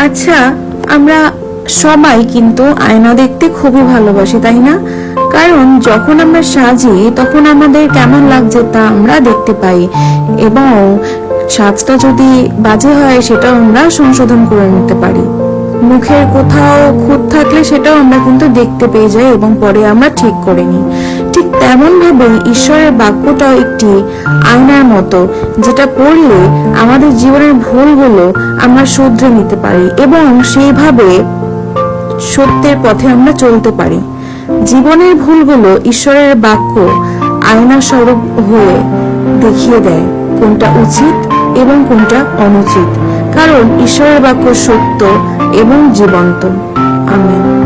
আচ্ছা, আমরা সবাই কিন্তু আয়না দেখতে খুবই ভালোবাসি, তাই না? কারণ যখন আমরা সাজি তখন আমাদের কেমন লাগছে তা আমরা দেখতে পাই, এবং সাজটা যদি বাজে হয় সেটাও আমরা সংশোধন করে নিতে পারি। মুখের কোথাও খুঁত থাকলে সেটাও আমরা কিন্তু দেখতে পেয়ে যাই এবং পরে আমরা ঠিক করে নিই। ঠিক তেমন ভাবে ঈশ্বরের বাক্যটাও একটি আয়নার মতো, যেটা পড়লে আমাদের জীবনের ভুলগুলো আমরা শুধরে নিতে পারি এবং সেইভাবে সত্যের পথে আমরা চলতে পারি। জীবনের ভুলগুলো ঈশ্বরের বাক্য আয়না স্বরূপ হয়ে দেখিয়ে দেয় কোনটা উচিত এবং কোনটা অনুচিত, কারণ ঈশ্বরের বাক্য সত্য এবং জীবন্ত। আমিন।